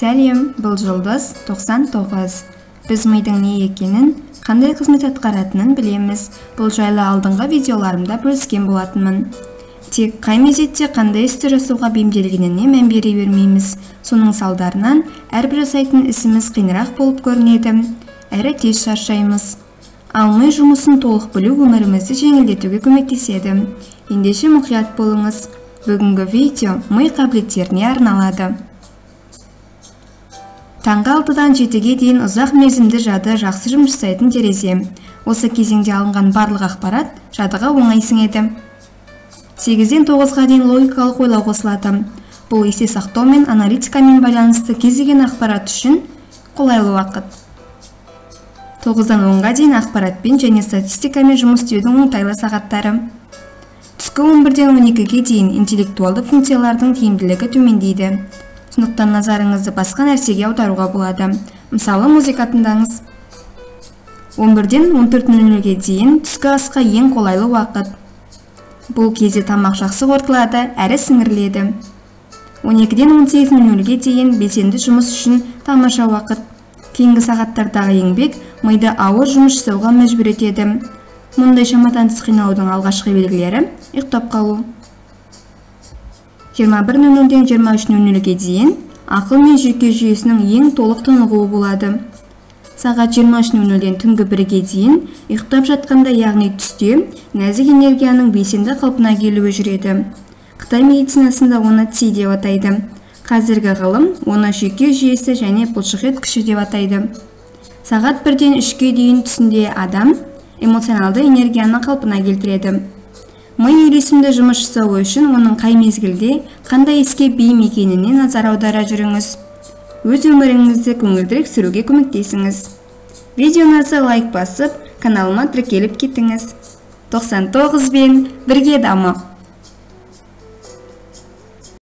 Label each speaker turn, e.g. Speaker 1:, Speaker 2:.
Speaker 1: Сәлем, бұл жұлдыз 99. Біз мидың не екенін, қандай қызмет атқаратынын білеміз. Бұл жайлы алдыңғы видеоларымда бөліскен болатынмын. Тек қай мезетте қандай істі жасауға бейімделгеніне мән бере бермейміз. Соның салдарынан әрбір жасайтын ісіміз қиынырақ болып көрінеді, әрі тез шаршаймыз. Ал ми жұмысын толық білу өмірімізді жеңілдетуге көмектеседі. Ендеше мұқият болыңыз. Бүгінгі видео ми қабілеттеріне арналады. Таңғы 6-дан 7-ге дейін ұзақ мерзімді жады жақсы жұмыс жасайтын терезе. Осы кезеңде алынған барлық ақпарат жадыға оңай сіңеді. 8-ден 9-ға дейін логикалық ойлау қосылады. Бұл есте сақтау мен аналитикамен байланысты кез келген ақпарат үшін қолайлы уақыт. 9-дан 10-ға дейін ақпаратпен және статистикамен жұмыс істеудің оңтайлы сағаттары. Түскі 11-ден 12-ге дейін интеллектуалды функциялардың тиімділігі төмендейді. Сондықтан назарыңызды басқа нәрсеге аударуға болады. Мысалы, музыка тыңдаңыз. 11-ден 14:00-ге дейін түскі асқа ең қолайлы уақыт. Бұл кезде тамақ жақсы қорытылады, әрі сіңіріледі. 12-ден 18:00-ге дейін белсенді жұмыс үшін тамаша уақыт. Кейінгі сағаттардағы еңбек миды ауыр жұмыс жасауға мәжбүр етеді. Мұндай шамадан тыс қиналудың алғашқы белгілері ұйықтап қалу. 21:00-ден 23:00-ге дейін ақыл мен жүйке жүйесінің ең толық тынығуы болады. Сағат 23:00-ден түнгі 1-ге дейін ұйықтап жатқанда, яғни түсте, нәзік энергияның белсенді қалпына келуі жүреді. Қытай медицинасында оны ци деп атайды. Қазіргі ғылым оны жүйке жүйесі және бұлшықет күші деп атайды. Сағат 1-ден 3-ге дейін түсінде адам эмоционалды энергияны қалпына келтіреді. Ми үйлесімді жұмыс жасау үшін оның қай мезгілде қандай іске бейім екеніне назар аудара жүріңіз. Өз өміріңізді көңілдірек сүруге көмектесіңіз. Видеоңызға лайк басып, каналыма тіркеліп кетіңіз. 99 бен бірге дамы.